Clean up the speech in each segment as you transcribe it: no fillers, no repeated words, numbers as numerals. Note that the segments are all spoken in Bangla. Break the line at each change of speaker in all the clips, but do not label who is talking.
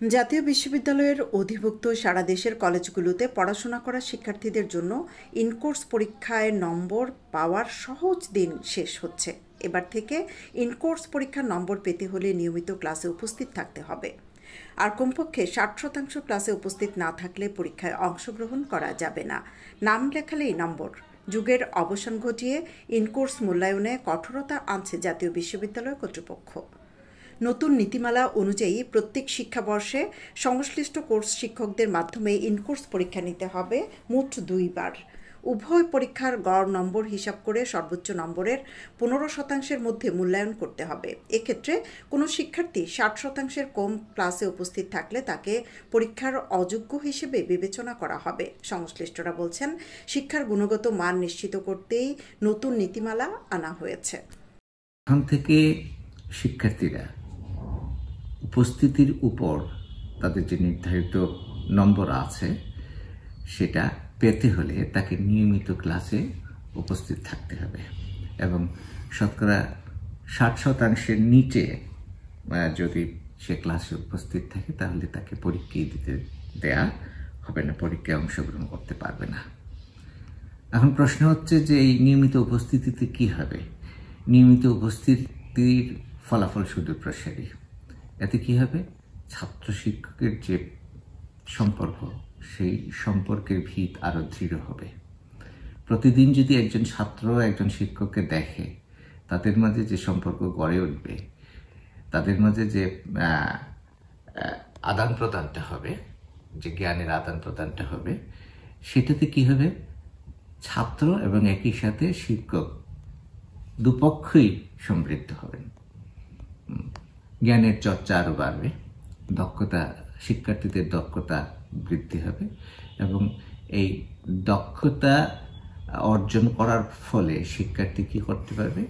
জাতীয় বিশ্ববিদ্যালয়ের অধিভুক্ত সারা দেশের কলেজগুলোতে পড়াশোনা করা শিক্ষার্থীদের জন্য ইনকোর্স পরীক্ষায় নম্বর পাওয়ার সহজ দিন শেষ হচ্ছে। এবার থেকে ইনকোর্স পরীক্ষার নম্বর পেতে হলে নিয়মিত ক্লাসে উপস্থিত থাকতে হবে। আর কমপক্ষে 60% ক্লাসে উপস্থিত না থাকলে পরীক্ষায় অংশগ্রহণ করা যাবে না। নাম লেখালেই নম্বর। যুগের অবসান ঘটিয়ে ইনকোর্স মূল্যায়নে কঠোরতা আনছে জাতীয় বিশ্ববিদ্যালয় কর্তৃপক্ষ। নতুন নীতিমালা অনুযায়ী প্রত্যেক শিক্ষাবর্ষে সংশ্লিষ্ট কোর্স শিক্ষকদের মাধ্যমে ইনকোর্স পরীক্ষা নিতে হবে মোট 2 বার। উভয় পরীক্ষার গড় নম্বর হিসাব করে সর্বোচ্চ নম্বরের 15% মধ্যে মূল্যায়ন করতে হবে। এক্ষেত্রে কোনো শিক্ষার্থী 60% কম ক্লাসে উপস্থিত থাকলে তাকে পরীক্ষার অযোগ্য হিসেবে বিবেচনা করা হবে। সংশ্লিষ্টরা বলছেন, শিক্ষার গুণগত মান নিশ্চিত করতেই নতুন নীতিমালা আনা হয়েছে।
এখন থেকে শিক্ষার্থীরা উপস্থিতির উপর তাদের যে নির্ধারিত নম্বর আছে সেটা পেতে হলে তাকে নিয়মিত ক্লাসে উপস্থিত থাকতে হবে এবং শতকরা 60% নিচে যদি সে ক্লাসে উপস্থিত থাকে তাহলে তাকে পরীক্ষায় দিতে দেয়া হবে না, পরীক্ষায় অংশগ্রহণ করতে পারবে না। এখন প্রশ্ন হচ্ছে যে এই নিয়মিত উপস্থিতিতে কি হবে? নিয়মিত উপস্থিতির ফলাফল সুদূরপ্রসারী। এতে কি হবে? ছাত্র শিক্ষকের যে সম্পর্ক, সেই সম্পর্কের ভিত আরো দৃঢ় হবে। প্রতিদিন যদি একজন ছাত্র একজন শিক্ষককে দেখে, তাদের মাঝে যে সম্পর্ক গড়ে উঠবে, তাদের মাঝে যে আদান প্রদানটা হবে, যে জ্ঞানের আদান প্রদানটা হবে, সেটাতে কি হবে? ছাত্র এবং একই সাথে শিক্ষক দুপক্ষই সমৃদ্ধ হবেন। জ্ঞানের চর্চা আরো বাড়বে, শিক্ষার্থীদের দক্ষতা বৃদ্ধি হবে এবং এই দক্ষতা অর্জন করার ফলে শিক্ষার্থী কি করতে পারবে?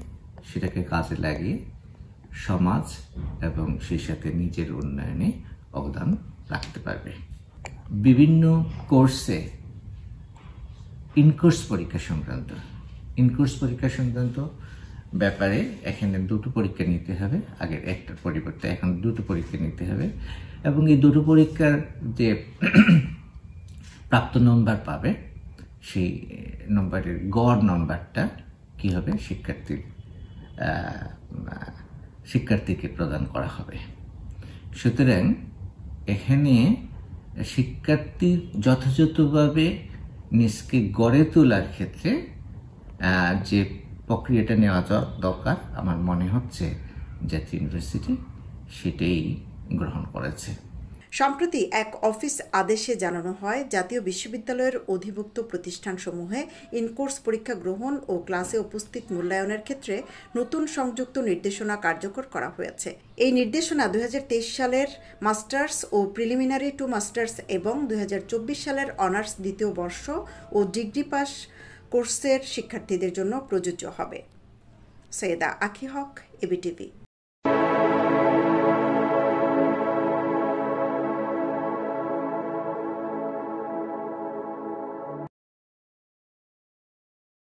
সেটাকে কাজে লাগিয়ে সমাজ এবং সেই সাথে নিজের উন্নয়নে অবদান রাখতে পারবে। বিভিন্ন কোর্সে ইনকোর্স পরীক্ষা সংক্রান্ত ব্যাপারে এখানে 2টো পরীক্ষা নিতে হবে। আগের একটার পরিবর্তে এখন 2টো পরীক্ষা নিতে হবে এবং এই 2টো পরীক্ষার যে প্রাপ্ত নম্বর পাবে, সেই নম্বরের গড় নম্বরটা কি হবে? শিক্ষার্থীকে প্রদান করা হবে। সুতরাং এখানে শিক্ষার্থীর যথাযথভাবে নিজকে গড়ে তোলার ক্ষেত্রে যে প্রক্রিয়াটা নেওয়া দরকার, আমার মনে হচ্ছে জাতীয় ইউনিভার্সিটি সেটাই গ্রহণ করেছে।
সম্প্রতি এক অফিস আদেশে জানানো হয়, জাতীয় বিশ্ববিদ্যালয়ের অধিভুক্ত প্রতিষ্ঠানসমূহে ইনকোর্স পরীক্ষা গ্রহণ ও ক্লাসে উপস্থিত মূল্যায়নের ক্ষেত্রে নতুন সংযুক্ত নির্দেশনা কার্যকর করা হয়েছে। এই নির্দেশনা 2023 সালের মাস্টার্স ও প্রিলিমিনারি টু মাস্টার্স এবং 2024 সালের অনার্স দ্বিতীয় বর্ষ ও ডিগ্রি পাস কোর্সের শিক্ষার্থীদের জন্য প্রযোজ্য হবে। সৈয়দা আখি হক, এবিটিভি।